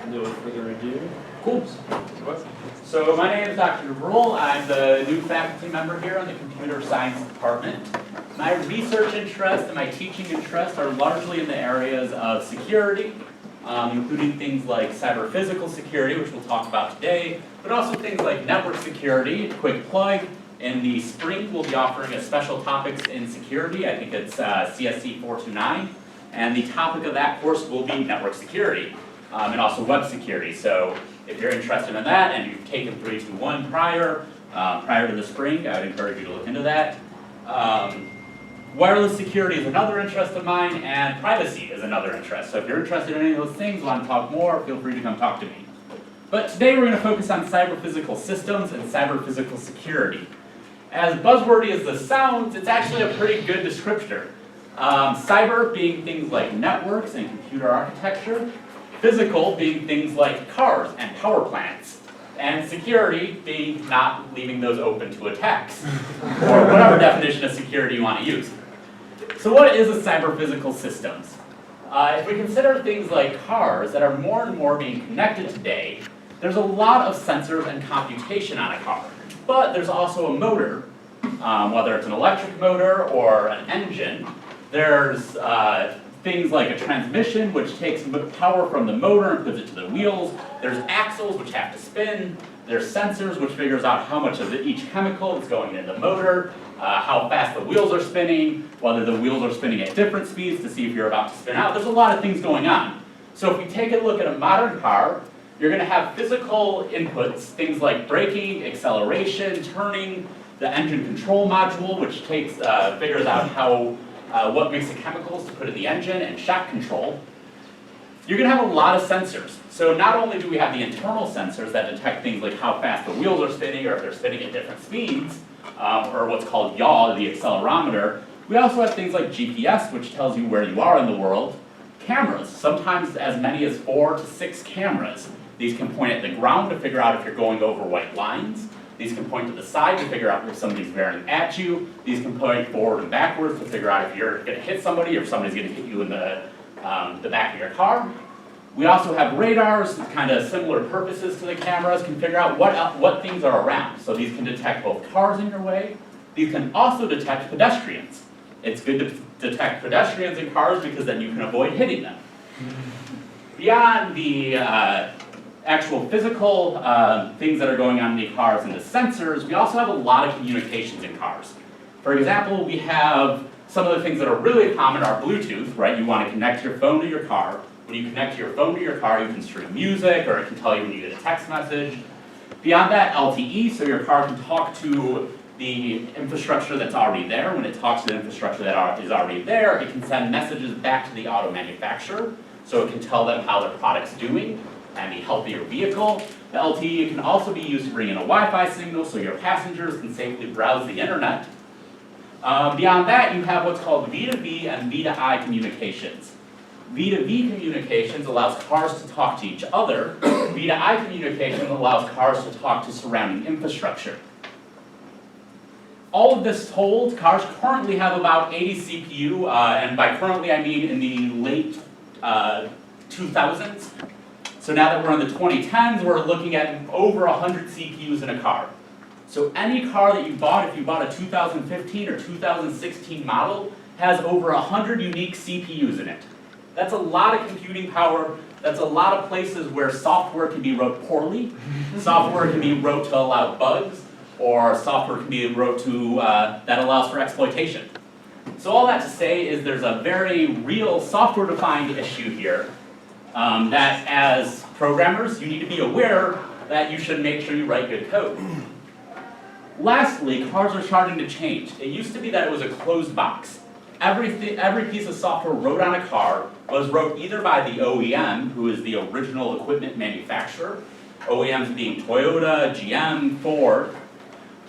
No further ado. Cool. So my name is Dr. DeBruhl. I'm the new faculty member here in the computer science department. My research interests and my teaching interests are largely in the areas of security, including things like cyber physical security, which we'll talk about today, but also things like network security. Quick plug, in the spring we'll be offering a special topics in security. I think it's CSC 429, and the topic of that course will be network security. And also web security. So if you're interested in that and you've taken 321 prior to the spring, I would encourage you to look into that. Wireless security is another interest of mine, and privacy is another interest. So if you're interested in any of those things, want to talk more, feel free to come talk to me. But today we're going to focus on cyber physical systems and cyber physical security. As buzzwordy as this sounds, it's actually a pretty good descriptor. Cyber being things like networks and computer architecture, physical being things like cars and power plants, and security being not leaving those open to attacks, or whatever definition of security you want to use. So what is a cyber physical systems? If we consider things like cars that are more and more being connected today, there's a lot of sensors and computation on a car, but there's also a motor, whether it's an electric motor or an engine. There's things like a transmission, which takes power from the motor and puts it to the wheels. There's axles, which have to spin. There's sensors, which figures out how much of each chemical is going in the motor, how fast the wheels are spinning, whether the wheels are spinning at different speeds to see if you're about to spin out. There's a lot of things going on. So if we take a look at a modern car, you're going to have physical inputs, things like braking, acceleration, turning, the engine control module, which figures out what makes the chemicals to put in the engine, and shock control. You're going to have a lot of sensors. So not only do we have the internal sensors that detect things like how fast the wheels are spinning or if they're spinning at different speeds, or what's called yaw, the accelerometer, we also have things like GPS, which tells you where you are in the world. Cameras, sometimes as many as 4 to 6 cameras. These can point at the ground to figure out if you're going over white lines. These can point to the side to figure out if somebody's bearing at you. These can point forward and backwards to figure out if you're going to hit somebody or if somebody's going to hit you in the back of your car. We also have radars, kind of similar purposes to the cameras, can figure out what things are around. So these can detect both cars in your way. These can also detect pedestrians. It's good to detect pedestrians in cars because then you can avoid hitting them. Beyond the actual physical things that are going on in the cars and the sensors, we also have a lot of communications in cars. For example, we have some of the things that are really common are Bluetooth, right? You want to connect your phone to your car. When you connect your phone to your car, you can stream music, or it can tell you when you get a text message. Beyond that, LTE, so your car can talk to the infrastructure that's already there. When it talks to the infrastructure that is already there, it can send messages back to the auto manufacturer, so it can tell them how their product's doing and a healthier vehicle. The LTE can also be used to bring in a Wi-Fi signal so your passengers can safely browse the internet. Beyond that, you have what's called V2V and V2I communications. V2V communications allows cars to talk to each other. V2I communications allows cars to talk to surrounding infrastructure. All of this told, cars currently have about 80 CPU, and by currently I mean in the late 2000s. So now that we're in the 2010s, we're looking at over 100 CPUs in a car. So any car that you bought, if you bought a 2015 or 2016 model, has over 100 unique CPUs in it. That's a lot of computing power. That's a lot of places where software can be wrote poorly. Software can be wrote to allow bugs, or software can be wrote to that allows for exploitation. So all that to say is there's a very real software-defined issue here. That as programmers, you need to be aware that you should make sure you write good code. Lastly, cars are starting to change. It used to be that it was a closed box. Every piece of software wrote on a car was wrote either by the OEM, who is the original equipment manufacturer, OEMs being Toyota, GM, Ford,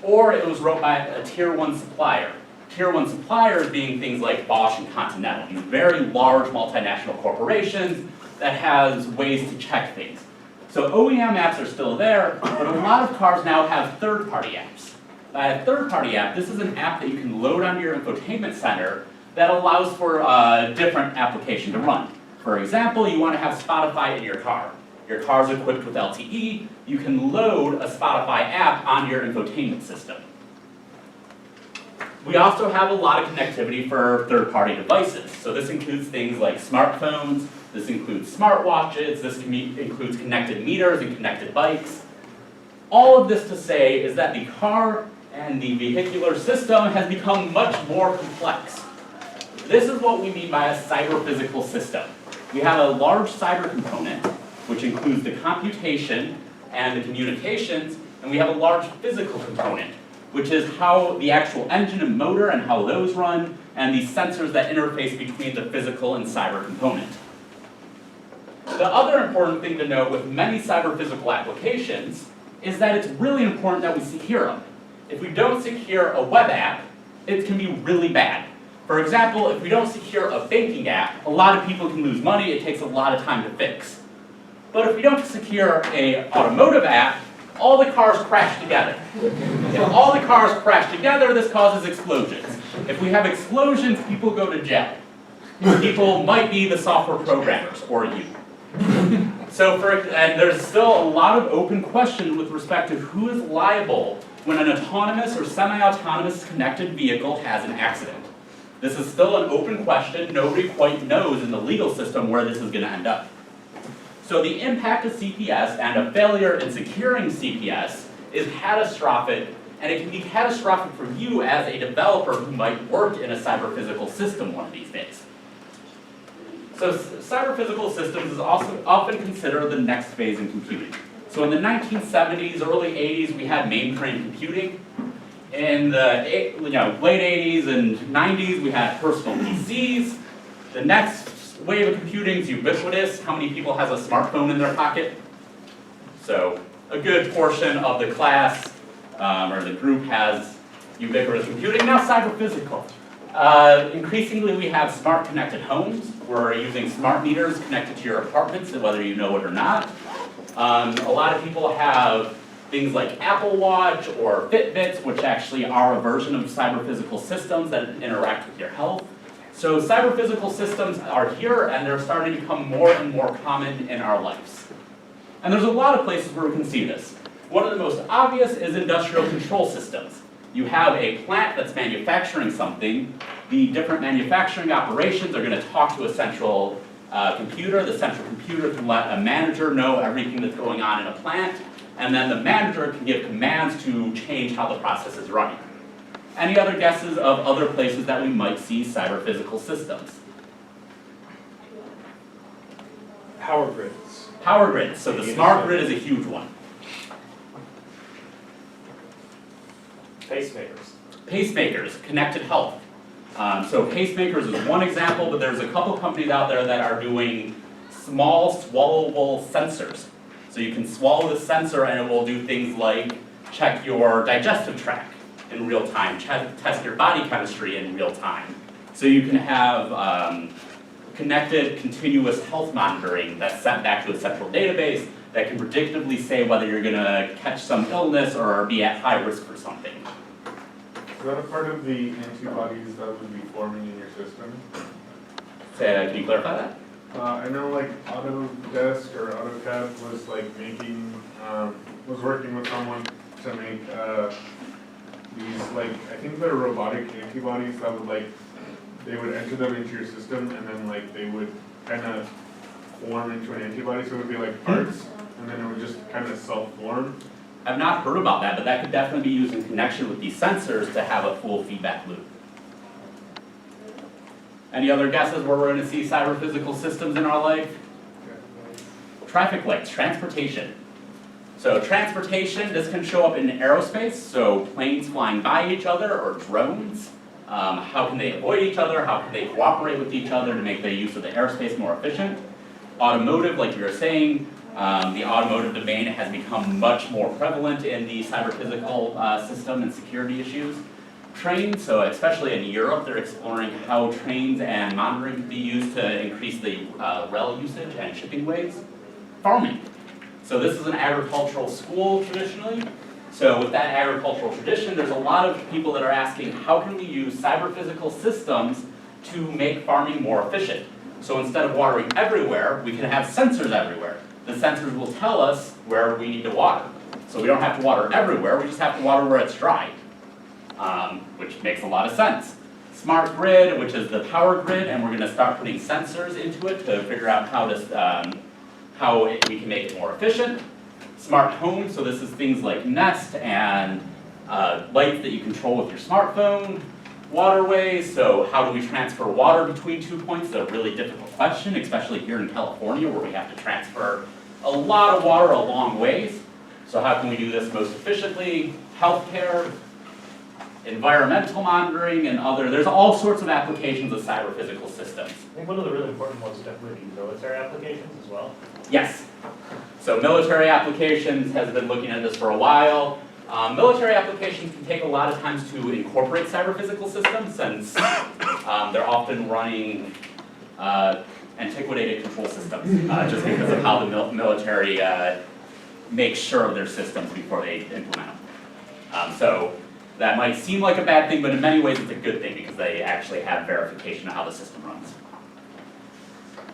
or it was wrote by a tier 1 supplier. Tier 1 suppliers being things like Bosch and Continental, these very large multinational corporations that has ways to check things. So OEM apps are still there, but a lot of cars now have third-party apps. A third-party app, this is an app that you can load onto your infotainment center that allows for a different application to run. For example, you want to have Spotify in your car. Your car's equipped with LTE, you can load a Spotify app onto your infotainment system. We also have a lot of connectivity for third-party devices. So this includes things like smartphones, this includes smartwatches, this includes connected meters and connected bikes. All of this to say is that the car and the vehicular system has become much more complex. This is what we mean by a cyber-physical system. We have a large cyber component, which includes the computation and the communications, and we have a large physical component, which is how the actual engine and motor and how those run, and the sensors that interface between the physical and cyber component. The other important thing to note with many cyber-physical applications is that it's really important that we secure them. If we don't secure a web app, it can be really bad. For example, if we don't secure a banking app, a lot of people can lose money, it takes a lot of time to fix. But if we don't secure an automotive app, all the cars crash together. If all the cars crash together, this causes explosions. If we have explosions, people go to jail. People might be the software programmers, or you. And there's still a lot of open questions with respect to who is liable when an autonomous or semi-autonomous connected vehicle has an accident. This is still an open question. Nobody quite knows in the legal system where this is going to end up. So the impact of CPS and a failure in securing CPS is catastrophic, and it can be catastrophic for you as a developer who might work in a cyber-physical system one of these days. So cyber-physical systems is also often considered the next phase in computing. So in the 1970s, early 80s, we had mainframe computing. In the late 80s and 90s, we had personal PCs. The next wave of computing is ubiquitous. How many people has a smartphone in their pocket? So a good portion of the class or the group has ubiquitous computing. Now cyber-physical. Increasingly, we have smart connected homes. We're using smart meters connected to your apartments, whether you know it or not. A lot of people have things like Apple Watch or Fitbits, which actually are a version of cyber-physical systems that interact with your health. So cyber-physical systems are here, and they're starting to become more and more common in our lives. And there's a lot of places where we can see this. One of the most obvious is industrial control systems. You have a plant that's manufacturing something. The different manufacturing operations are going to talk to a central computer. The central computer can let a manager know everything that's going on in a plant, and then the manager can give commands to change how the process is running. Any other guesses of other places that we might see cyber-physical systems? Power grids. Power grids. So the smart grid is a huge one. Pacemakers. Pacemakers, connected health. So pacemakers is one example, but there's a couple companies out there that are doing small swallowable sensors. So you can swallow the sensor and it will do things like check your digestive tract in real time, test your body chemistry in real time. So you can have connected continuous health monitoring that's sent back to a central database that can predictively say whether you're going to catch some illness or be at high risk for something. Is that a part of the antibodies that would be forming in your system? Can you clarify that? I know like Autodesk or AutoCAD was like making, was working with someone to make these like, I think they're robotic antibodies that would like, they would enter them into your system and then like they would kind of form into an antibody, so it would be like parts and then it would just kind of self-form. I've not heard about that, but that could definitely be used in connection with these sensors to have a full feedback loop. Any other guesses where we're going to see cyber-physical systems in our life? Traffic lights, transportation. So transportation, this can show up in aerospace, so planes flying by each other or drones. How can they avoid each other? How can they cooperate with each other to make the use of the airspace more efficient? Automotive, like you were saying, the automotive domain has become much more prevalent in the cyber-physical system and security issues. Trains, so especially in Europe, they're exploring how trains and monitoring can be used to increase the rail usage and shipping ways. Farming. So this is an agricultural school traditionally. So with that agricultural tradition, there's a lot of people that are asking, how can we use cyber-physical systems to make farming more efficient? So instead of watering everywhere, we can have sensors everywhere. the sensors will tell us where we need to water. So we don't have to water everywhere, we just have to water where it's dry, which makes a lot of sense. Smart grid, which is the power grid, and we're going to start putting sensors into it to figure out we can make it more efficient. Smart home, so this is things like Nest and lights that you control with your smartphone. Waterways, so how do we transfer water between 2 points? It's a really difficult question, especially here in California where we have to transfer a lot of water a long ways. So how can we do this most efficiently? Healthcare, environmental monitoring, and there's all sorts of applications of cyber physical systems. I think one of the really important ones is definitely military applications as well. Yes. So military applications has been looking at this for a while. Military applications can take a lot of times to incorporate cyber physical systems since they're often running antiquated control systems just because of how the military makes sure of their systems before they implement them. So that might seem like a bad thing, but in many ways it's a good thing because they actually have verification of how the system runs.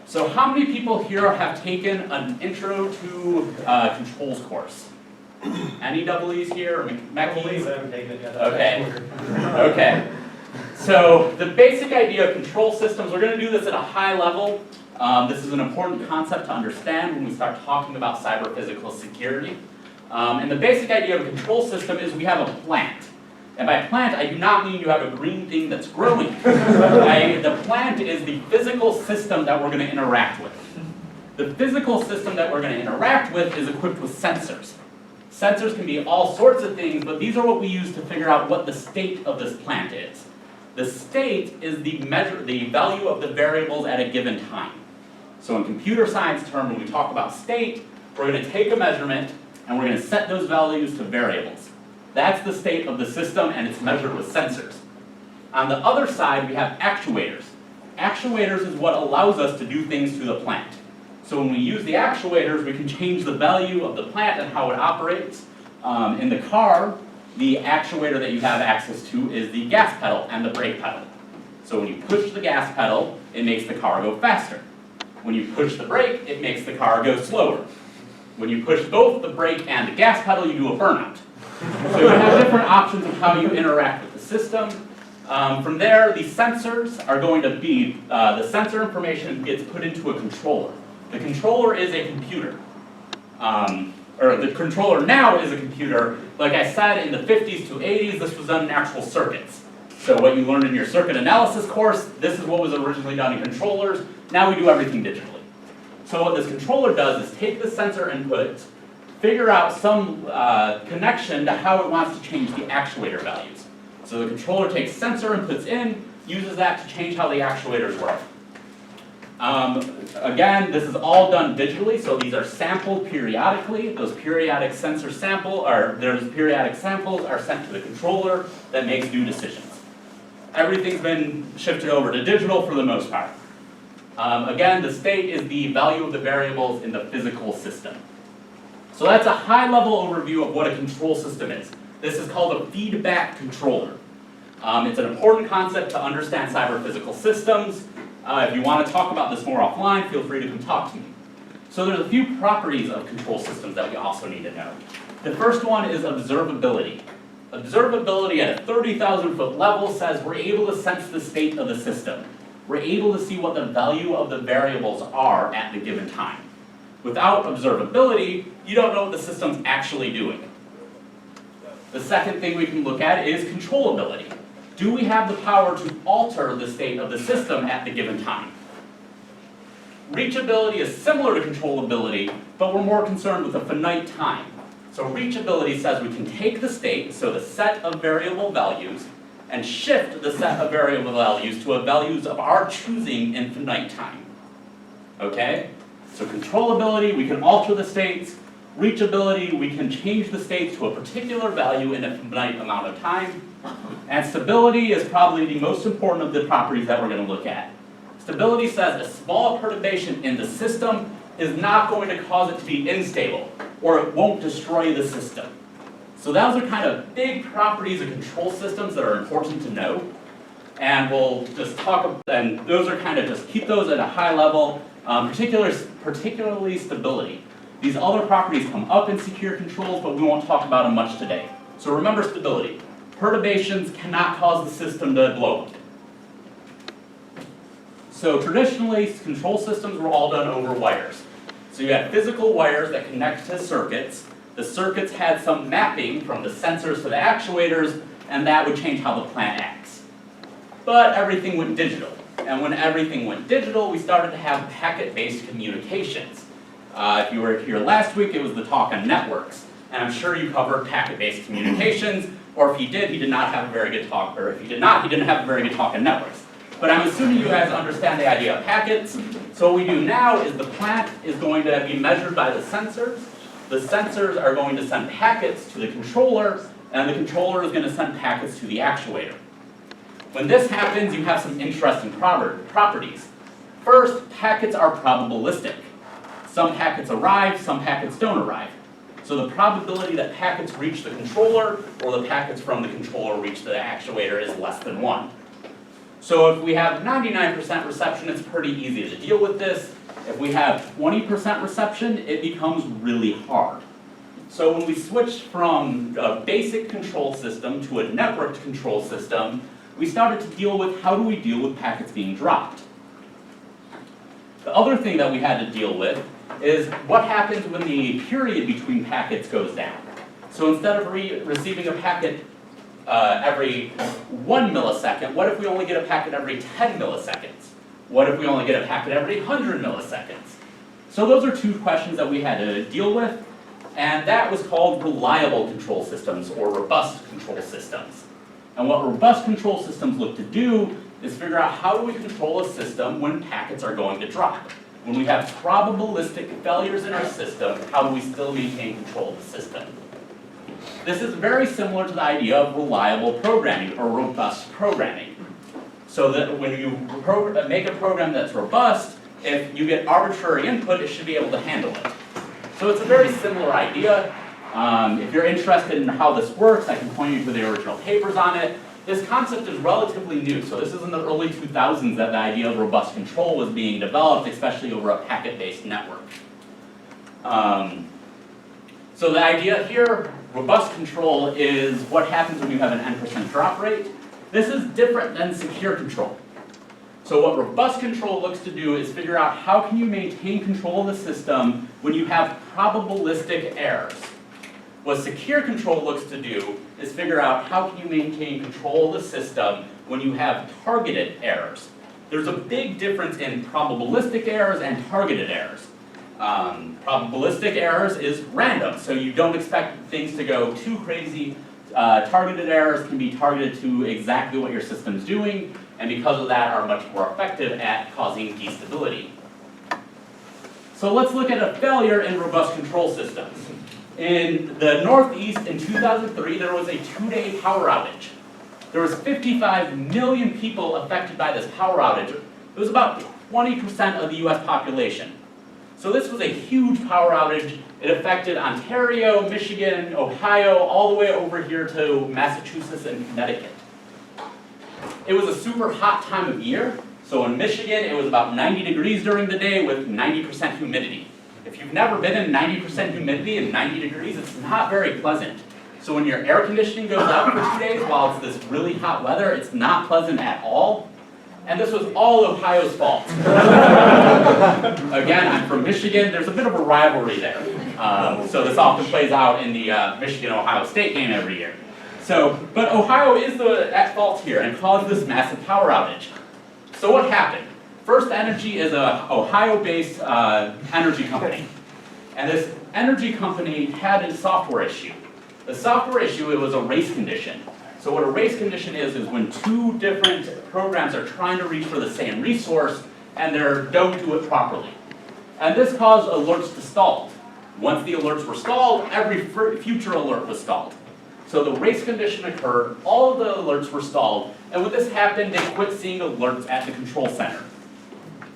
So how many people here have taken an intro to controls course? Any double-E's here? I haven't taken it yet. Okay. Okay. So the basic idea of control systems, we're going to do this at a high level. This is an important concept to understand when we start talking about cyber physical security. And the basic idea of a control system is we have a plant. And by plant, I do not mean you have a green thing that's growing. The plant is the physical system that we're going to interact with. The physical system that we're going to interact with is equipped with sensors. Sensors can be all sorts of things, but these are what we use to figure out what the state of this plant is. The state is the value of the variables at a given time. So in computer science term, when we talk about state, we're going to take a measurement and we're going to set those values to variables. That's the state of the system and it's measured with sensors. On the other side, we have actuators. Actuators is what allows us to do things to the plant. So when we use the actuators, we can change the value of the plant and how it operates. In the car, the actuator that you have access to is the gas pedal and the brake pedal. So when you push the gas pedal, it makes the car go faster. When you push the brake, it makes the car go slower. When you push both the brake and the gas pedal, you do a burnout. So you have different options of how you interact with the system. From there, the sensors are going to be, the sensor information gets put into a controller. The controller is a computer. Or the controller now is a computer. Like I said, in the 50s to 80s, this was done in actual circuits. So what you learned in your circuit analysis course, this is what was originally done in controllers. Now we do everything digitally. So what this controller does is take the sensor input, figure out some connection to how it wants to change the actuator values. So the controller takes sensor inputs in, uses that to change how the actuators work. Again, this is all done digitally, so these are sampled periodically. Those periodic sensor samples are sent to the controller that makes new decisions. Everything's been shifted over to digital for the most part. Again, the state is the value of the variables in the physical system. So that's a high-level overview of what a control system is. This is called a feedback controller. It's an important concept to understand cyber physical systems. If you want to talk about this more offline, feel free to come talk to me. So there's a few properties of control systems that we also need to know. The first one is observability. Observability at a 30,000-foot level says we're able to sense the state of the system. We're able to see what the value of the variables are at the given time. Without observability, you don't know what the system's actually doing. The second thing we can look at is controllability. Do we have the power to alter the state of the system at the given time? Reachability is similar to controllability, but we're more concerned with a finite time. So reachability says we can take the state, so the set of variable values, and shift the set of variable values to values of our choosing in finite time. Okay? So controllability, we can alter the states. Reachability, we can change the states to a particular value in a finite amount of time. And stability is probably the most important of the properties that we're going to look at. Stability says a small perturbation in the system is not going to cause it to be unstable, or it won't destroy the system. So those are kind of big properties of control systems that are important to know. And we'll just talk, and those are kind of just keep those at a high level, particularly stability. These other properties come up in secure controls, but we won't talk about them much today. So remember stability. Perturbations cannot cause the system to blow up. So traditionally, control systems were all done over wires. So you had physical wires that connect to circuits. The circuits had some mapping from the sensors to the actuators, and that would change how the plant acts. But everything went digital. And when everything went digital, we started to have packet-based communications. If you were here last week, it was the talk on networks. And I'm sure you covered packet-based communications, or if he did not have a very good talk, or if he did not, he didn't have a very good talk on networks. But I'm assuming you guys understand the idea of packets. So what we do now is the plant is going to be measured by the sensors. The sensors are going to send packets to the controller, and the controller is going to send packets to the actuator. When this happens, you have some interesting properties. First, packets are probabilistic. Some packets arrive, some packets don't arrive. So the probability that packets reach the controller or the packets from the controller reach the actuator is less than 1. So if we have 99% reception, it's pretty easy to deal with this. If we have 20% reception, it becomes really hard. So when we switched from a basic control system to a networked control system, we started to deal with how do we deal with packets being dropped. The other thing that we had to deal with is what happens when the period between packets goes down. So instead of receiving a packet every 1 millisecond, what if we only get a packet every 10 milliseconds? What if we only get a packet every 100 milliseconds? So those are two questions that we had to deal with, and that was called reliable control systems or robust control systems. And what robust control systems look to do is figure out how do we control a system when packets are going to drop. When we have probabilistic failures in our system, how do we still maintain control of the system? This is very similar to the idea of reliable programming or robust programming. So that when you make a program that's robust, if you get arbitrary input, it should be able to handle it. So it's a very similar idea. If you're interested in how this works, I can point you to the original papers on it. This concept is relatively new, so this is in the early 2000s that the idea of robust control was being developed, especially over a packet-based network. So the idea here, robust control, is what happens when you have an n% drop rate. This is different than secure control. So what robust control looks to do is figure out how can you maintain control of the system when you have probabilistic errors. What secure control looks to do is figure out how can you maintain control of the system when you have targeted errors. There's a big difference in probabilistic errors and targeted errors. Probabilistic errors is random, so you don't expect things to go too crazy. Targeted errors can be targeted to exactly what your system's doing, and because of that are much more effective at causing destability. So let's look at a failure in robust control systems. In the Northeast in 2003, there was a 2-day power outage. There was 55 million people affected by this power outage. It was about 20% of the US population. So this was a huge power outage. It affected Ontario, Michigan, Ohio, all the way over here to Massachusetts and Connecticut. It was a super hot time of year. So in Michigan, it was about 90 degrees during the day with 90% humidity. If you've never been in 90% humidity and 90 degrees, it's not very pleasant. So when your air conditioning goes out for 2 days while it's this really hot weather, it's not pleasant at all. And this was all Ohio's fault. Again, I'm from Michigan. There's a bit of a rivalry there. So this often plays out in the Michigan-Ohio State game every year. But Ohio is at fault here and caused this massive power outage. So what happened? First Energy is an Ohio-based energy company. And this energy company had a software issue. The software issue, it was a race condition. So what a race condition is when two different programs are trying to reach for the same resource and they don't do it properly. And this caused alerts to stall. Once the alerts were stalled, every future alert was stalled. So the race condition occurred, all of the alerts were stalled, and when this happened, they quit seeing alerts at the control center.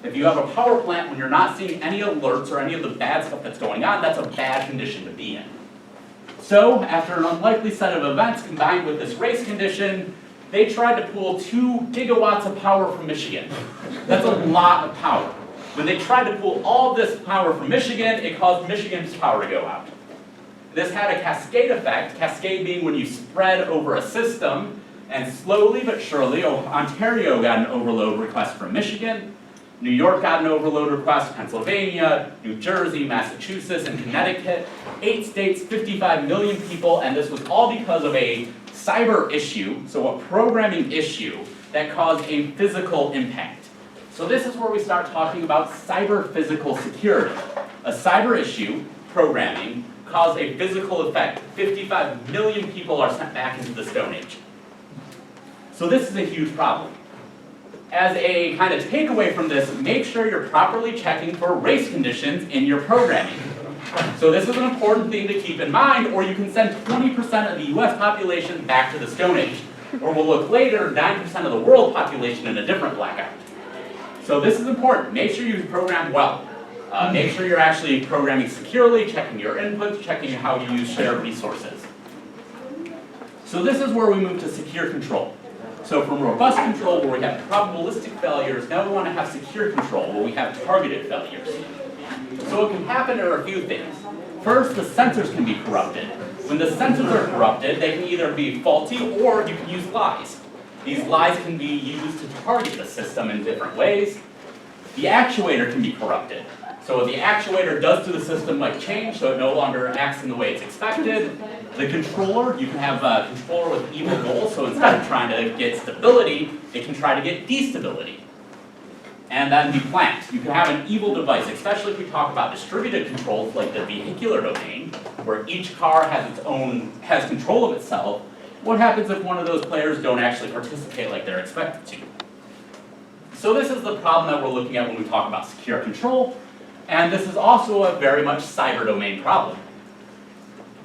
If you have a power plant, when you're not seeing any alerts or any of the bad stuff that's going on, that's a bad condition to be in. So, after an unlikely set of events combined with this race condition, they tried to pull 2 gigawatts of power from Michigan. That's a lot of power. When they tried to pull all this power from Michigan, it caused Michigan's power to go out. This had a cascade effect, cascade being when you spread over a system, and slowly but surely, Ontario got an overload request from Michigan, New York got an overload request, Pennsylvania, New Jersey, Massachusetts, and Connecticut. 8 states, 55 million people, and this was all because of a cyber issue, so a programming issue that caused a physical impact. So this is where we start talking about cyber physical security. A cyber issue, programming, caused a physical effect. 55 million people are sent back into the Stone Age. So this is a huge problem. As a kind of takeaway from this, make sure you're properly checking for race conditions in your programming. So this is an important thing to keep in mind, or you can send 20% of the US population back to the Stone Age. Or we'll look later, 9% of the world population in a different blackout. So this is important. Make sure you program well. Make sure you're actually programming securely, checking your inputs, checking how you use shared resources. So this is where we move to secure control. So from robust control, where we have probabilistic failures, now we want to have secure control, where we have targeted failures. So what can happen are a few things. First, the sensors can be corrupted. When the sensors are corrupted, they can either be faulty or you can use lies. These lies can be used to target the system in different ways. The actuator can be corrupted. So what the actuator does to the system might change, so it no longer acts in the way it's expected. The controller, you can have a controller with evil goals, so instead of trying to get stability, it can try to get destability. And then the plant, you can have an evil device, especially if we talk about distributed controls like the vehicular domain, where each car has control of itself. What happens if one of those players don't actually participate like they're expected to? So this is the problem that we're looking at when we talk about secure control. And this is also a very much cyber domain problem.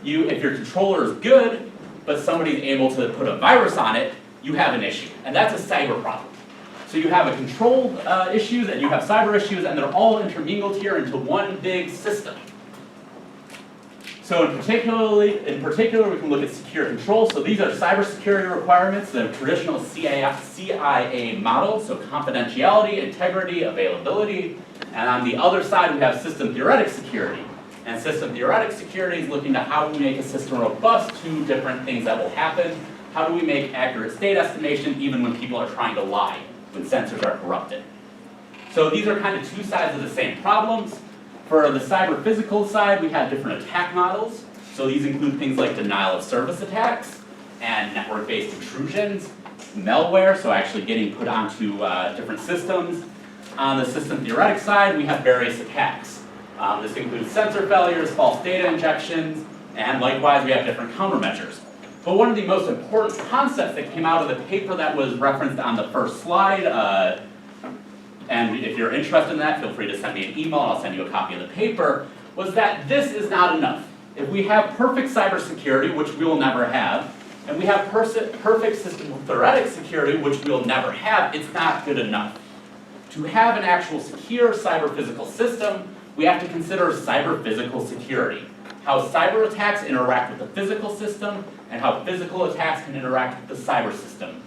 If your controller is good, but somebody's able to put a virus on it, you have an issue. And that's a cyber problem. So you have a control issues and you have cyber issues, and they're all intermingled here into one big system. So in particular, we can look at secure control. So these are cybersecurity requirements, the traditional CIA model, so confidentiality, integrity, availability. And on the other side, we have system theoretic security. And system theoretic security is looking at how we make a system robust to different things that will happen. How do we make accurate state estimation even when people are trying to lie, when sensors are corrupted? So these are kind of two sides of the same problems. For the cyber physical side, we have different attack models. So these include things like denial of service attacks and network-based intrusions, malware, so actually getting put onto different systems. On the system theoretic side, we have various attacks. This includes sensor failures, false data injections, and likewise we have different countermeasures. But one of the most important concepts that came out of the paper that was referenced on the first slide, and if you're interested in that, feel free to send me an email and I'll send you a copy of the paper, was that this is not enough. If we have perfect cybersecurity, which we will never have, and we have perfect system theoretic security, which we'll never have, it's not good enough. To have an actual secure cyber-physical system, we have to consider cyber-physical security. How cyber attacks interact with the physical system, and how physical attacks can interact with the cyber system.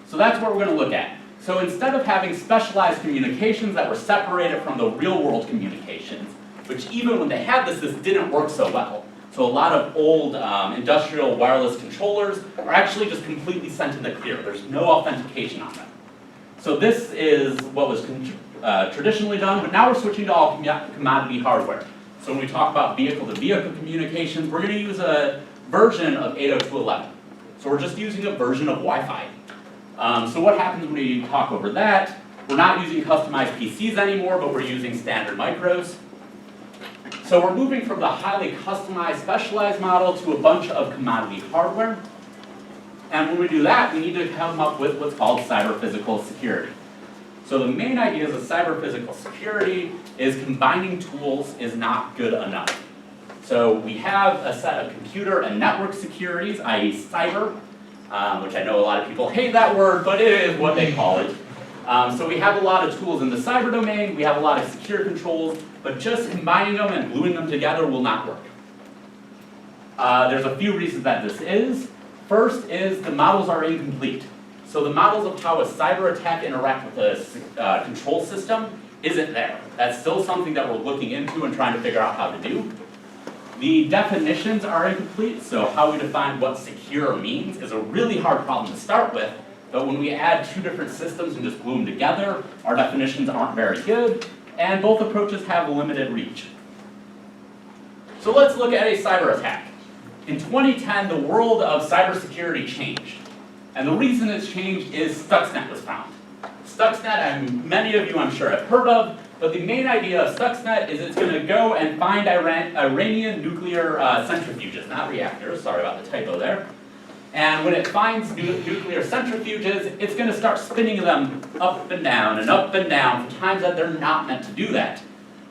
So that's what we're going to look at. So instead of having specialized communications that were separated from the real-world communications, which even when they had this didn't work so well. So a lot of old industrial wireless controllers are actually just completely sent in the clear. There's no authentication on them. So this is what was traditionally done, but now we're switching to all commodity hardware. So when we talk about vehicle-to-vehicle communications, we're going to use a version of 802.11. So we're just using a version of Wi-Fi. So what happens when we talk over that? We're not using customized PCs anymore, but we're using standard micros. So we're moving from the highly customized, specialized model to a bunch of commodity hardware. And when we do that, we need to come up with what's called cyber-physical security. So the main ideas of cyber-physical security is combining tools is not good enough. So we have a set of computer and network securities, i.e. cyber, which I know a lot of people hate that word, but it is what they call it. So we have a lot of tools in the cyber domain, we have a lot of secure controls, but just combining them and gluing them together will not work. There's a few reasons that this is. First is the models are incomplete. So the models of how a cyber attack interacts with a control system isn't there. That's still something that we're looking into and trying to figure out how to do. The definitions are incomplete, so how we define what secure means is a really hard problem to start with, but when we add two different systems and just glue them together, our definitions aren't very good, and both approaches have limited reach. So let's look at a cyber attack. In 2010, the world of cybersecurity changed. And the reason it's changed is Stuxnet was found. Stuxnet, and many of you I'm sure have heard of, but the main idea of Stuxnet is it's going to go and find Iranian nuclear centrifuges, not reactors, sorry about the typo there. And when it finds nuclear centrifuges, it's going to start spinning them up and down for times that they're not meant to do that.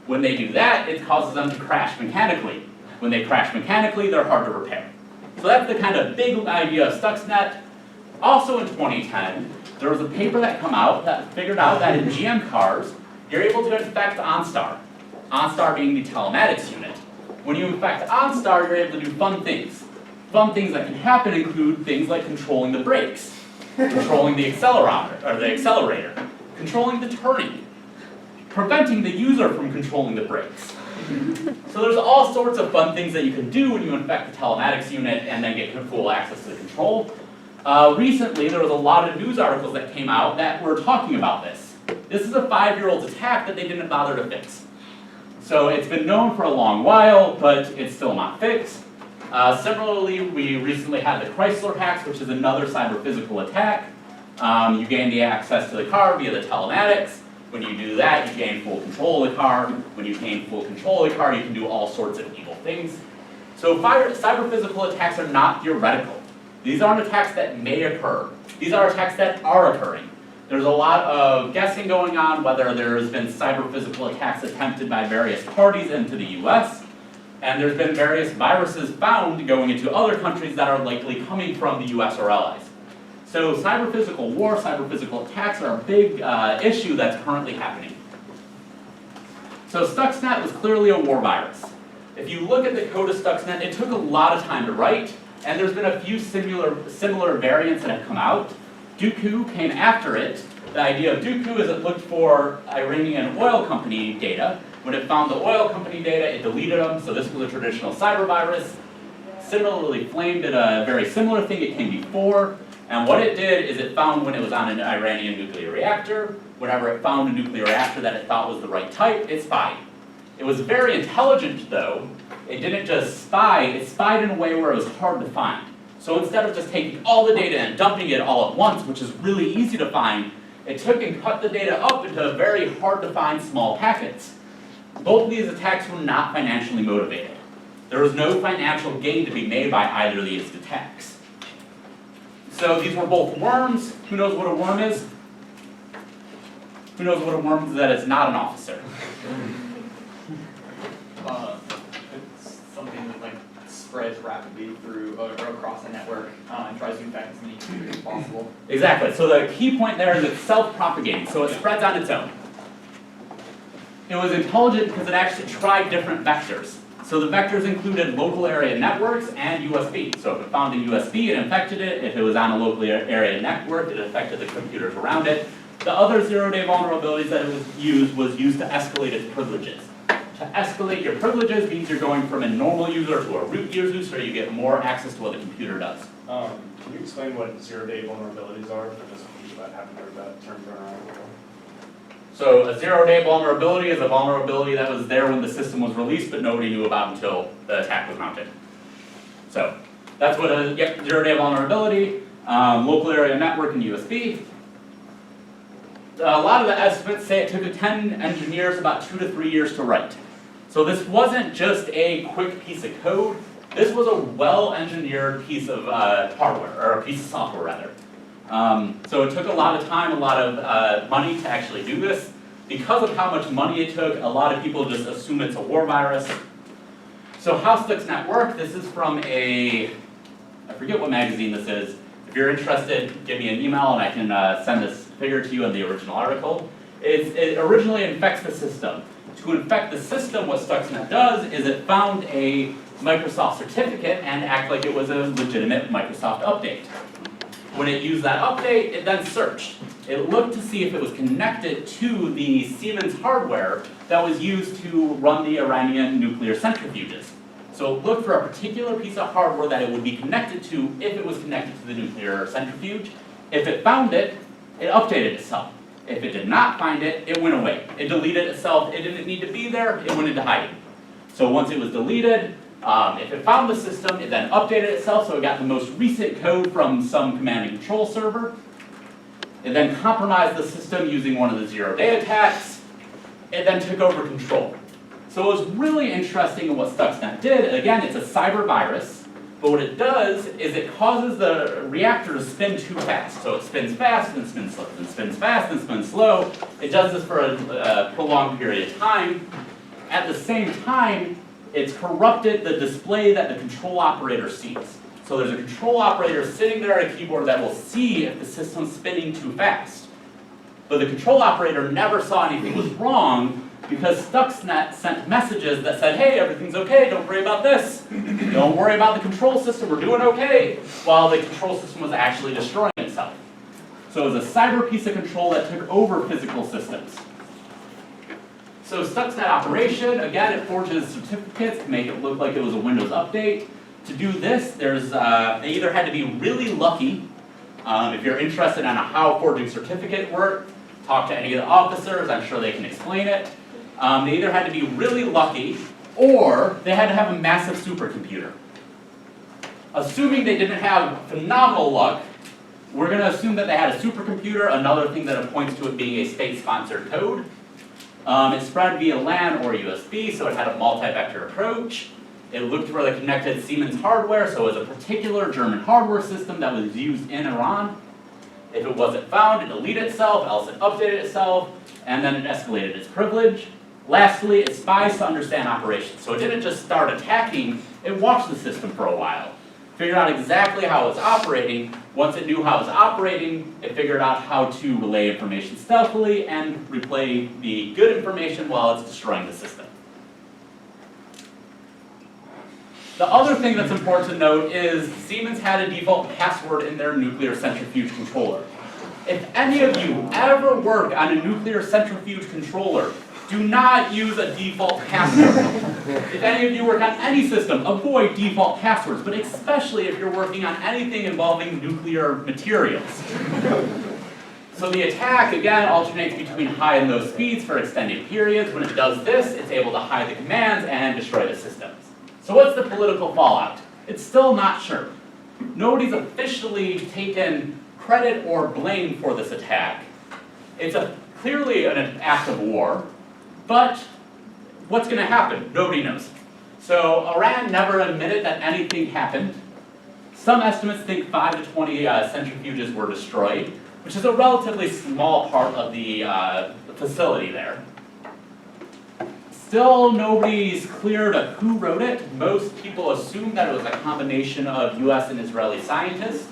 When they do that, it causes them to crash mechanically. When they crash mechanically, they're hard to repair. So that's the kind of big idea of Stuxnet. Also in 2010, there was a paper that came out that figured out that in GM cars, you're able to infect OnStar. OnStar being the telematics unit. When you infect OnStar, you're able to do fun things. Fun things that can happen include things like controlling the brakes, controlling the accelerator, controlling the turning, preventing the user from controlling the brakes. So there's all sorts of fun things that you can do when you infect the telematics unit and then get full access to the control. Recently, there was a lot of news articles that came out that were talking about this. This is a 5-year-old attack that they didn't bother to fix. So it's been known for a long while, but it's still not fixed. Similarly, we recently had the Chrysler hacks, which is another cyber-physical attack. You gain the access to the car via the telematics. When you do that, you gain full control of the car. When you gain full control of the car, you can do all sorts of evil things. So cyber-physical attacks are not theoretical. These aren't attacks that may occur. These are attacks that are occurring. There's a lot of guessing going on whether there's been cyber-physical attacks attempted by various parties into the US, and there's been various viruses found going into other countries that are likely coming from the US or allies. So cyber-physical war, cyber-physical attacks are a big issue that's currently happening. So Stuxnet was clearly a war virus. If you look at the code of Stuxnet, it took a lot of time to write, and there's been a few similar variants that have come out. Dooku came after it. The idea of Dooku is it looked for Iranian oil company data. When it found the oil company data, it deleted them, so this was a traditional cyber virus. Similarly, Flame did a very similar thing. It came before, and what it did is it found when it was on an Iranian nuclear reactor, whenever it found a nuclear reactor that it thought was the right type, it spied. It was very intelligent, though. It didn't just spy, it spied in a way where it was hard to find. So instead of just taking all the data and dumping it all at once, which is really easy to find, it took and cut the data up into very hard to find small packets. Both of these attacks were not financially motivated. There was no financial gain to be made by either of these attacks. So these were both worms. Who knows what a worm is? Who knows what a worm is that is not an officer? It's something that like spreads rapidly through or across a network and tries to infect as many computers as possible. Exactly. So the key point there is it's self-propagating, so it spreads on its own. It was intelligent because it actually tried different vectors. So the vectors included local area networks and USB. So if it found a USB, it infected it. If it was on a local area network, it affected the computers around it. The other zero-day vulnerabilities that it was used to escalate its privileges. To escalate your privileges means you're going from a normal user to a root user, so you get more access to what the computer does. Can you explain what zero-day vulnerabilities are for just people that haven't heard that term thrown around before? So a zero-day vulnerability is a vulnerability that was there when the system was released, but nobody knew about until the attack was mounted. So that's what a zero-day vulnerability, local area network, and USB. A lot of the estimates say it took 10 engineers about 2 to 3 years to write. So this wasn't just a quick piece of code. This was a well-engineered piece of hardware, or a piece of software rather. So it took a lot of time, a lot of money to actually do this. Because of how much money it took, a lot of people just assume it's a war virus. So how Stuxnet worked, this is from I forget what magazine this is. If you're interested, give me an email and I can send this figure to you in the original article. It originally infects the system. To infect the system, what Stuxnet does is it found a Microsoft certificate and act like it was a legitimate Microsoft update. When it used that update, it then searched. It looked to see if it was connected to the Siemens hardware that was used to run the Iranian nuclear centrifuges. So it looked for a particular piece of hardware that it would be connected to if it was connected to the nuclear centrifuge. If it found it, it updated itself. If it did not find it, it went away. It deleted itself. It didn't need to be there. It went into hiding. So once it was deleted, if it found the system, it then updated itself, so it got the most recent code from some command and control server. It then compromised the system using one of the zero-day attacks. It then took over control. So it was really interesting in what Stuxnet did. Again, it's a cyber virus, but what it does is it causes the reactor to spin too fast. So it spins fast, then spins slow, then spins fast, then spins slow. It does this for a prolonged period of time. At the same time, it's corrupted the display that the control operator sees. So there's a control operator sitting there at a keyboard that will see if the system's spinning too fast. But the control operator never saw anything was wrong because Stuxnet sent messages that said, hey, everything's okay, don't worry about this. Don't worry about the control system, we're doing okay, while the control system was actually destroying itself. So it was a cyber piece of control that took over physical systems. So Stuxnet operation, again, it forges certificates to make it look like it was a Windows update. To do this, they either had to be really lucky. If you're interested in how forging certificate worked, talk to any of the officers, I'm sure they can explain it. They either had to be really lucky, or they had to have a massive supercomputer. Assuming they didn't have phenomenal luck, we're going to assume that they had a supercomputer, another thing that points to it being a state-sponsored code. It spread via LAN or USB, so it had a multi-vector approach. It looked for the connected Siemens hardware, so it was a particular German hardware system that was used in Iran. If it wasn't found, it deleted itself, else it updated itself, and then it escalated its privilege. Lastly, it spies to understand operations. So it didn't just start attacking, it watched the system for a while. Figured out exactly how it's operating. Once it knew how it was operating, it figured out how to relay information stealthily and replay the good information while it's destroying the system. The other thing that's important to note is Siemens had a default password in their nuclear centrifuge controller. If any of you ever work on a nuclear centrifuge controller, do not use a default password. If any of you work on any system, avoid default passwords, but especially if you're working on anything involving nuclear materials. So the attack, again, alternates between high and low speeds for extended periods. When it does this, it's able to hide the commands and destroy the systems. So what's the political fallout? It's still not sure. Nobody's officially taken credit or blame for this attack. It's clearly an act of war, but what's going to happen? Nobody knows. So Iran never admitted that anything happened. Some estimates think 5 to 20 centrifuges were destroyed, which is a relatively small part of the facility there. Still, nobody's clear to who wrote it. Most people assume that it was a combination of US and Israeli scientists.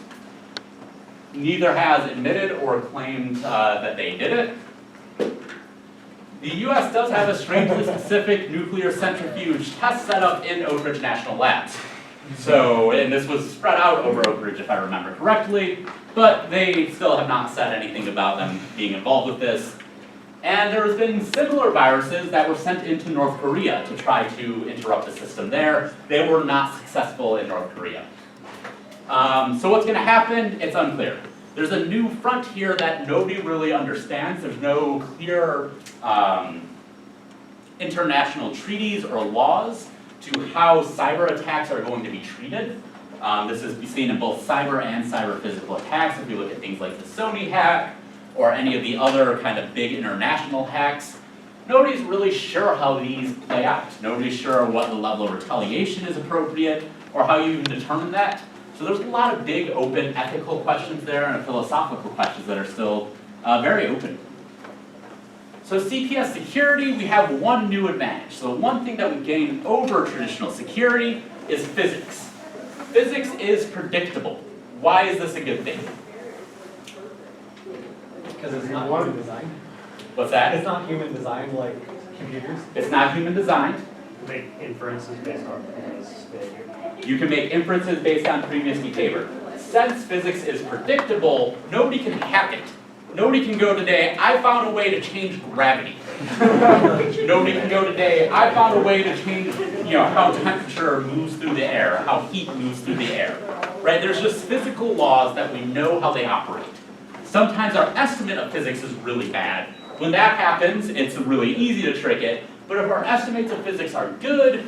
Neither has admitted or claimed that they did it. The US does have a strangely specific nuclear centrifuge test setup in Oak Ridge National Labs. So, and this was spread out over Oak Ridge if I remember correctly, but they still have not said anything about them being involved with this. And there has been similar viruses that were sent into North Korea to try to interrupt the system there. They were not successful in North Korea. So what's going to happen? It's unclear. There's a new frontier that nobody really understands. There's no clear international treaties or laws to how cyber attacks are going to be treated. This is seen in both cyber and cyber physical attacks. If you look at things like the Sony hack, or any of the other kind of big international hacks, nobody's really sure how these play out. Nobody's sure what the level of retaliation is appropriate, or how you even determine that. So there's a lot of big open ethical questions there and philosophical questions that are still very open. So CPS security, we have one new advantage. So one thing that we gain over traditional security is physics. Physics is predictable. Why is this a good thing? Because it's not human designed. What's that? It's not human designed like computers. It's not human designed. Make inferences based on previous behavior. You can make inferences based on previous behavior. Since physics is predictable, nobody can hack it. Nobody can go today, I found a way to change gravity. Nobody can go today, I found a way to change, how temperature moves through the air, how heat moves through the air. Right? There's just physical laws that we know how they operate. Sometimes our estimate of physics is really bad. When that happens, it's really easy to trick it. But if our estimates of physics are good,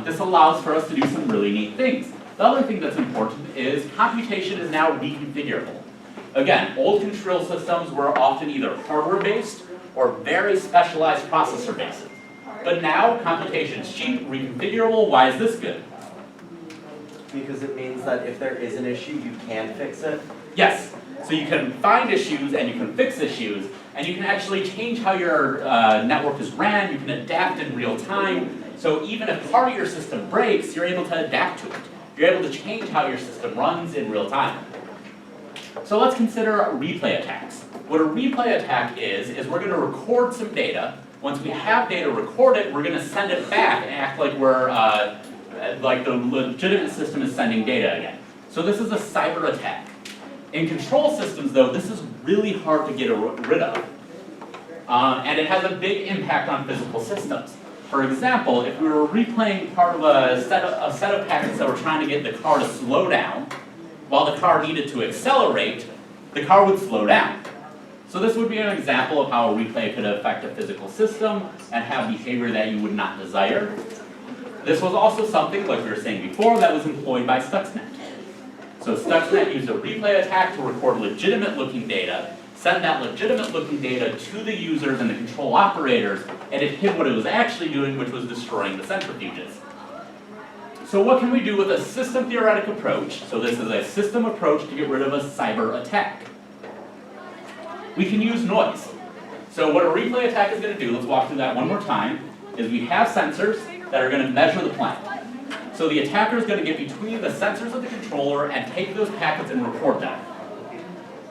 this allows for us to do some really neat things. The other thing that's important is computation is now reconfigurable. Again, old control systems were often either hardware-based or very specialized processor-based. But now, computation is cheap, reconfigurable. Why is this good? Because it means that if there is an issue, you can fix it. Yes. So you can find issues and you can fix issues, and you can actually change how your network is ran. You can adapt in real time. So even if part of your system breaks, you're able to adapt to it. You're able to change how your system runs in real time. So let's consider replay attacks. What a replay attack is we're going to record some data. Once we have data recorded, we're going to send it back and act like we're like the legitimate system is sending data again. So this is a cyber attack. In control systems, though, this is really hard to get rid of. And it has a big impact on physical systems. For example, if we were replaying part of a set of packets that were trying to get the car to slow down, while the car needed to accelerate, the car would slow down. So this would be an example of how a replay could affect a physical system and have behavior that you would not desire. This was also something, like we were saying before, that was employed by Stuxnet. So Stuxnet used a replay attack to record legitimate-looking data, send that legitimate-looking data to the users and the control operators, and it hid what it was actually doing, which was destroying the centrifuges. So what can we do with a system-theoretic approach? So this is a system approach to get rid of a cyber attack. We can use noise. So what a replay attack is going to do, let's walk through that one more time, is we have sensors that are going to measure the plant. So the attacker is going to get between the sensors of the controller and take those packets and record them.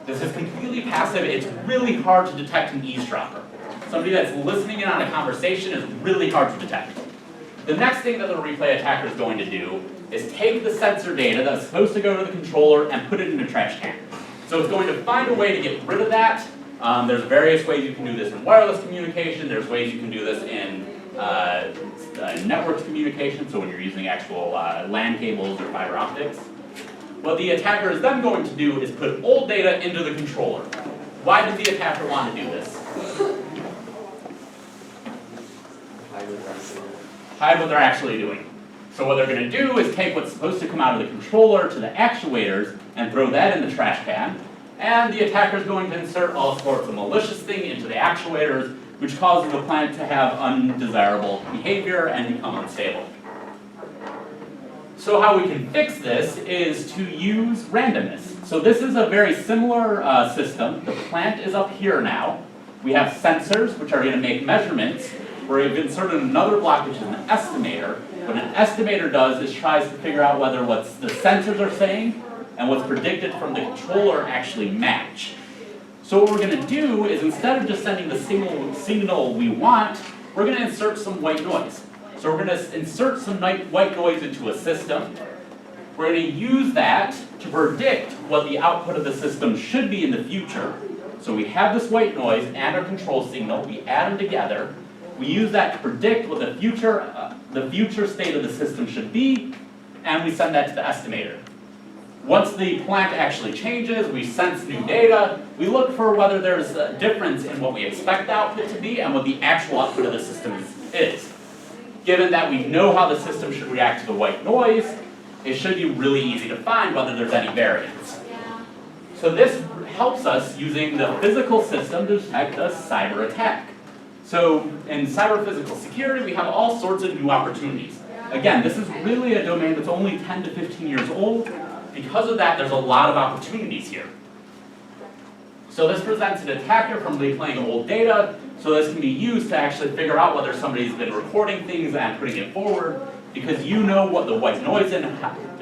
This is completely passive. It's really hard to detect an eavesdropper. Somebody that's listening in on a conversation is really hard to detect. The next thing that the replay attacker is going to do is take the sensor data that's supposed to go to the controller and put it in a trash can. So it's going to find a way to get rid of that. There's various ways you can do this in wireless communication. There's ways you can do this in network communication, so when you're using actual LAN cables or fiber optics. What the attacker is then going to do is put old data into the controller. Why did the attacker want to do this? Hide what they're actually doing. So what they're going to do is take what's supposed to come out of the controller to the actuators and throw that in the trash can. And the attacker is going to insert all sorts of malicious thing into the actuators, which causes the plant to have undesirable behavior and become unstable. So how we can fix this is to use randomness. So this is a very similar system. The plant is up here now. We have sensors, which are going to make measurements. We've inserted another block, which is an estimator. What an estimator does is tries to figure out whether what the sensors are saying and what's predicted from the controller actually match. So what we're going to do is, instead of just sending the signal we want, we're going to insert some white noise. So we're going to insert some white noise into a system. We're going to use that to predict what the output of the system should be in the future. So we have this white noise and our control signal. We add them together. We use that to predict what the future state of the system should be, and we send that to the estimator. Once the plant actually changes, we sense new data, we look for whether there's a difference in what we expect the output to be and what the actual output of the system is. Given that we know how the system should react to the white noise, it should be really easy to find whether there's any variance. So this helps us using the physical system to detect a cyber attack. So in cyber physical security, we have all sorts of new opportunities. Again, this is really a domain that's only 10 to 15 years old. Because of that, there's a lot of opportunities here. So this presents an attacker from replaying old data, so this can be used to actually figure out whether somebody's been recording things and putting it forward, because you know what the white noise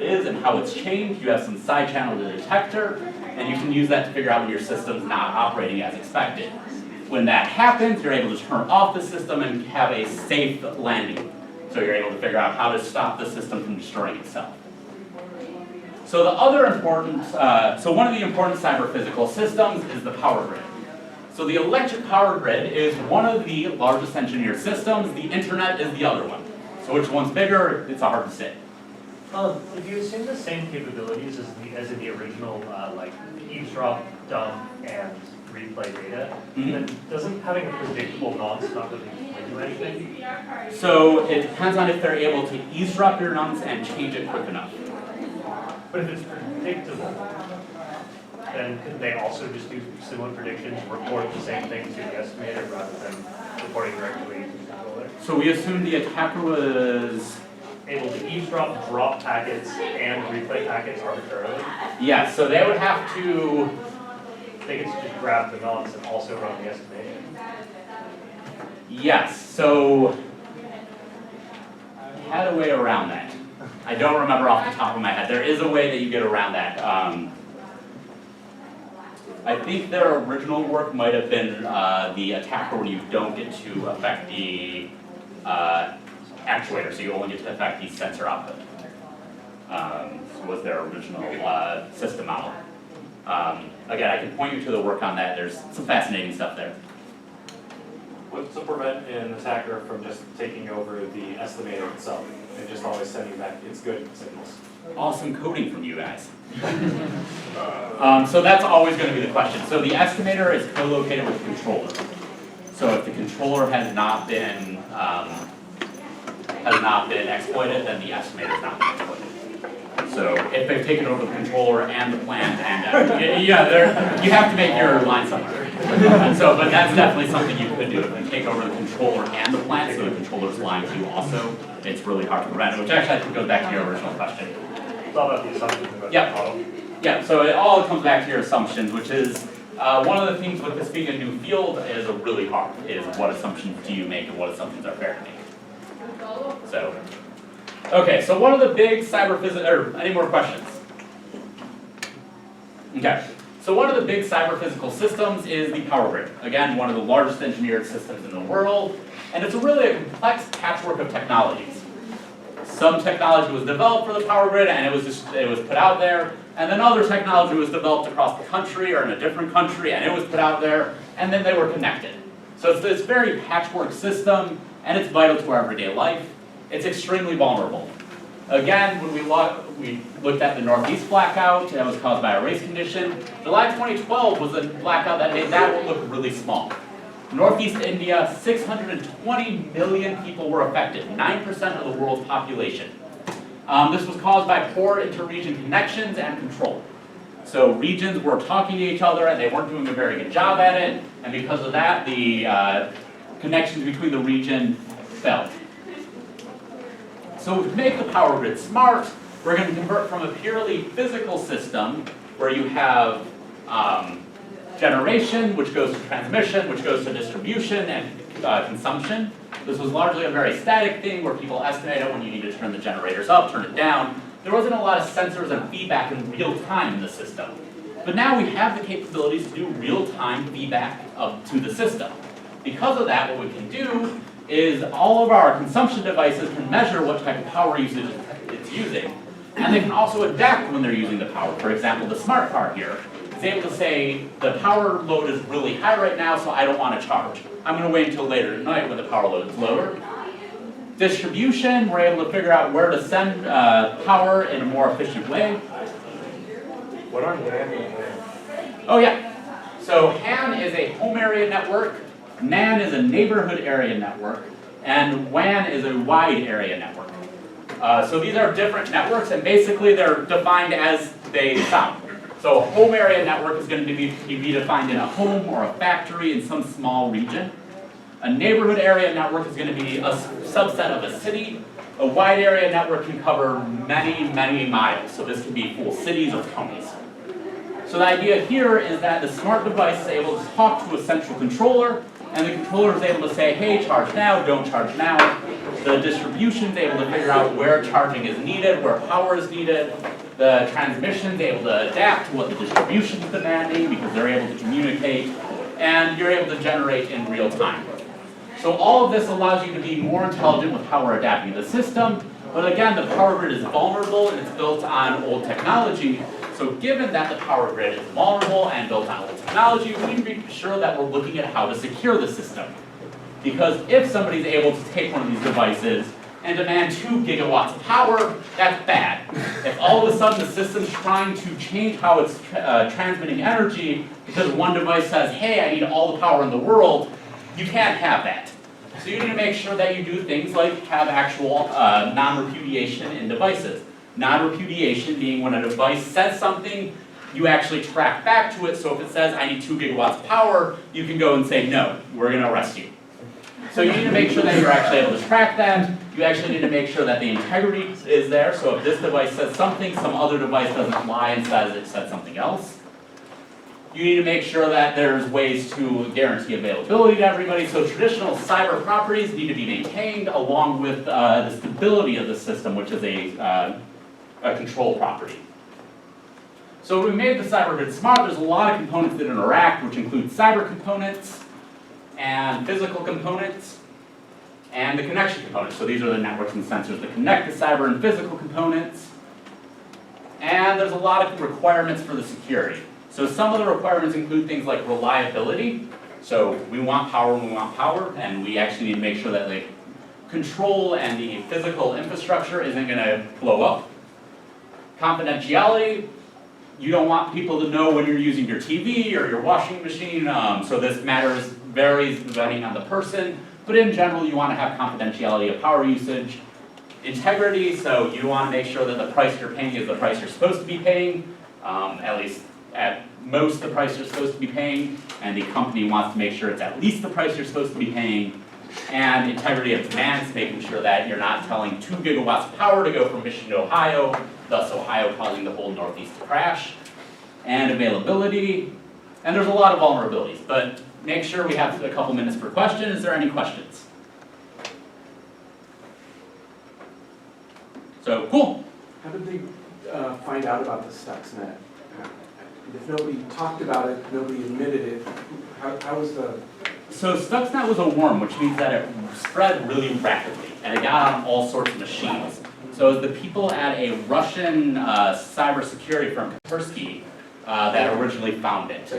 is and how it's changed. You have some side channel detector, and you can use that to figure out when your system's not operating as expected. When that happens, you're able to turn off the system and have a safe landing. So you're able to figure out how to stop the system from destroying itself. So the other important, so one of the important cyber-physical systems is the power grid. So the electric power grid is one of the largest engineered systems. The internet is the other one. So which one's bigger? It's hard to say. If you assume the same capabilities as in the original, like eavesdrop, dump, and replay data, then doesn't having a predictable nonce not really do anything? So it depends on if they're able to eavesdrop your nonce and change it quick enough. But if it's predictable, then couldn't they also just do similar predictions, report the same thing to the estimator rather than reporting directly to the controller? So we assume the attacker was, Able to eavesdrop, drop packets, and replay packets arbitrarily? yes, so they would have to, They could just grab the nonce and also run the estimation. yes, so I had a way around that. I don't remember off the top of my head. There is a way that you get around that. I think their original work might have been the attacker when you don't get to affect the actuator, so you only get to affect the sensor output. Was their original system model. Again, I can point you to the work on that. There's some fascinating stuff there. What's to prevent an attacker from just taking over the estimator itself and just always sending back its good signals? Awesome coding from you guys. So that's always going to be the question. So the estimator is co-located with the controller. So if the controller has not been exploited, then the estimator is not been exploited. So if they've taken over the controller and the plant, and you have to make your line somewhere. So, but that's definitely something you could do. If you take over the controller and the plant, so the controller's lying to you also, it's really hard to prevent it, which actually I think goes back to your original question. It's all about the assumptions about Yep. the model. Yeah, so it all comes back to your assumptions, which is one of the things with this being a new field is really hard, is what assumptions do you make and what assumptions are fair to make. So, okay, so one of the big any more questions? Okay, so one of the big cyber-physical systems is the power grid. Again, one of the largest engineered systems in the world, and it's really a complex patchwork of technologies. Some technology was developed for the power grid and it was put out there, and then other technology was developed across the country or in a different country and it was put out there, and then they were connected. So it's this very patchwork system, and it's vital to our everyday life. It's extremely vulnerable. Again, when we looked at the Northeast blackout that was caused by a race condition, July 2012 was a blackout that made that look really small. Northeast India, 620 million people were affected, 9% of the world's population. This was caused by poor inter-region connections and control. So regions were talking to each other and they weren't doing a very good job at it, and because of that, the connections between the region fell. So to make the power grid smart, we're going to convert from a purely physical system where you have generation, which goes to transmission, which goes to distribution and consumption. This was largely a very static thing where people estimated when you need to turn the generators up, turn it down. There wasn't a lot of sensors and feedback in real time in the system. But now we have the capabilities to do real-time feedback up to the system. Because of that, what we can do is all of our consumption devices can measure what type of power usage it's using, and they can also adapt when they're using the power. For example, the smart car here is able to say, the power load is really high right now, so I don't want to charge. I'm going to wait until later at night when the power load is lower. Distribution, we're able to figure out where to send power in a more efficient way. What are LAN and WAN? Oh yeah, so HAN is a home area network, NAN is a neighborhood area network, and WAN is a wide area network. So these are different networks, and basically they're defined as they sound. So a home area network is going to be defined in a home or a factory in some small region. A neighborhood area network is going to be a subset of a city. A wide area network can cover many, many miles. So this can be full cities or counties. So the idea here is that the smart device is able to talk to a central controller, and the controller is able to say, hey, charge now, don't charge now. The distribution is able to figure out where charging is needed, where power is needed. The transmission is able to adapt to what the distribution is demanding because they're able to communicate, and you're able to generate in real time. So all of this allows you to be more intelligent with how we're adapting the system, But again, the power grid is vulnerable and it's built on old technology. So given that the power grid is vulnerable and built on old technology, we need to be sure that we're looking at how to secure the system. Because if somebody's able to take one of these devices and demand 2 gigawatts of power, that's bad. If all of a sudden the system's trying to change how it's transmitting energy because one device says, hey, I need all the power in the world, you can't have that. So you need to make sure that you do things like have actual non-repudiation in devices. Non-repudiation being when a device says something, you actually track back to it, so if it says, I need 2 gigawatts of power, you can go and say, no, we're going to arrest you. So you need to make sure that you're actually able to track that. You actually need to make sure that the integrity is there, so if this device says something, some other device doesn't lie and says it said something else. You need to make sure that there's ways to guarantee availability to everybody, so traditional cyber properties need to be maintained along with the stability of the system, which is a control property. So we made the cyber grid smart. There's a lot of components that interact, which include cyber components and physical components and the connection components. So these are the networks and sensors that connect the cyber and physical components. And there's a lot of requirements for the security. So some of the requirements include things like reliability. So we want power when we want power, and we actually need to make sure that the control and the physical infrastructure isn't going to blow up. Confidentiality, you don't want people to know when you're using your TV or your washing machine, so this varies depending on the person, but in general you want to have confidentiality of power usage. Integrity, so you want to make sure that the price you're paying is the price you're supposed to be paying, at least at most the price you're supposed to be paying, and the company wants to make sure it's at least the price you're supposed to be paying. And integrity of demands, making sure that you're not telling 2 gigawatts of power to go from Michigan to Ohio, thus Ohio causing the whole Northeast to crash. And availability, and there's a lot of vulnerabilities, but make sure we have a couple minutes per question. Is there any questions? So, cool. How did they find out about the Stuxnet? If nobody talked about it, nobody admitted it, how was the... So Stuxnet was a worm, which means that it spread really rapidly, and it got on all sorts of machines. So it was the people at a Russian cybersecurity firm, Perrig, that originally found it.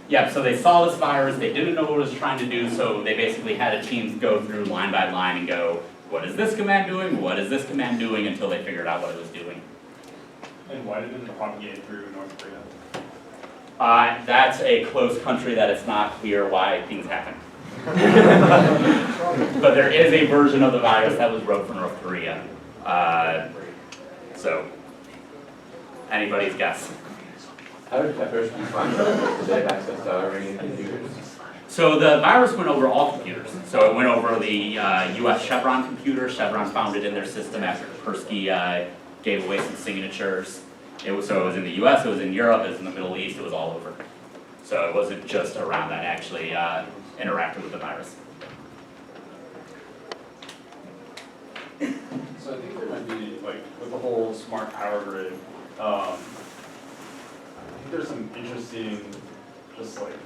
Yeah, so they saw this virus, they didn't know what it was trying to do, so they basically had teams go through line by line and go, what is this command doing, what is this command doing, until they figured out what it was doing. And why didn't it propagate through North Korea? That's a closed country that it's not clear why things happen. But there is a version of the virus that was wrote for North Korea. So, anybody's guess. How did Peppers find out? Did they have access to already computers? So the virus went over all computers. So it went over the US Chevron computer. Chevron found it in their system after Perrig gave away some signatures. So it was in the US, it was in Europe, it was in the Middle East, it was all over. So it wasn't just around that actually interacted with the virus. So I think there might be, like, with the whole smart power grid, I think there's some interesting, just like,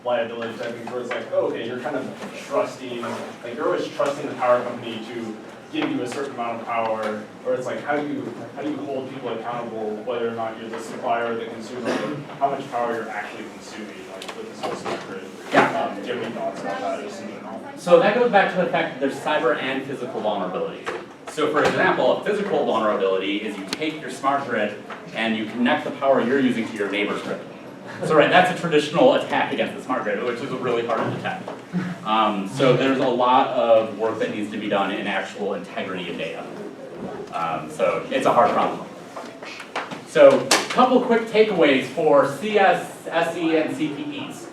liability type things where it's like, oh, okay, you're kind of trusting, like you're always trusting the power company to give you a certain amount of power, or it's like how do you hold people accountable whether or not you're the supplier or the consumer, how much power you're actually consuming, like with this whole smart grid. Yeah. Do you have any thoughts about that just in general? So that goes back to the fact that there's cyber and physical vulnerabilities. So for example, a physical vulnerability is you take your smart grid and you connect the power you're using to your neighbor's grid. So right, that's a traditional attack against the smart grid, which is really hard to detect. So there's a lot of work that needs to be done in actual integrity of data. So it's a hard problem. So a couple quick takeaways for CS, SE, and CPEs.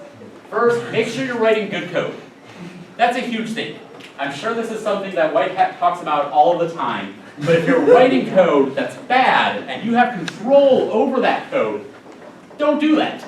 First, make sure you're writing good code. That's a huge thing. I'm sure this is something that White Hat talks about all the time, but if you're writing code that's bad and you have control over that code, don't do that.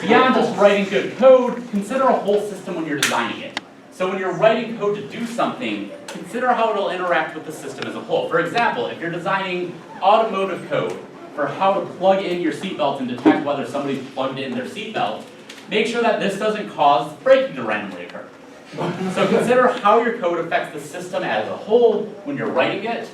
Beyond just writing good code, consider a whole system when you're designing it. So when you're writing code to do something, consider how it'll interact with the system as a whole. For example, if you're designing automotive code for how to plug in your seatbelt and detect whether somebody's plugged in their seatbelt, make sure that this doesn't cause braking to randomly occur. So consider how your code affects the system as a whole when you're writing it.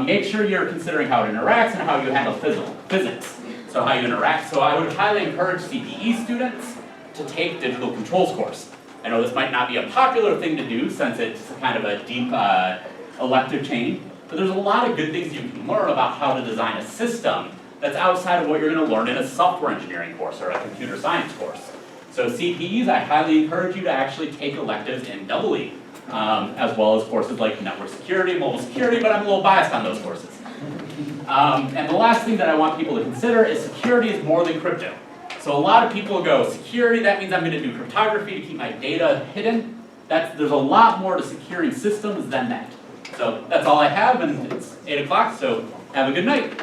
Make sure you're considering how it interacts and how you handle physics. So how you interact. So I would highly encourage CPE students to take digital controls course. I know this might not be a popular thing to do since it's kind of a deep elective change, but there's a lot of good things you can learn about how to design a system that's outside of what you're going to learn in a software engineering course or a computer science course. So CPEs, I highly encourage you to actually take electives in EE, as well as courses like network security, mobile security, but I'm a little biased on those courses. And the last thing that I want people to consider is security is more than crypto. So a lot of people go, security, that means I'm going to do cryptography to keep my data hidden. There's a lot more to securing systems than that. So that's all I have, and it's 8 o'clock, so have a good night.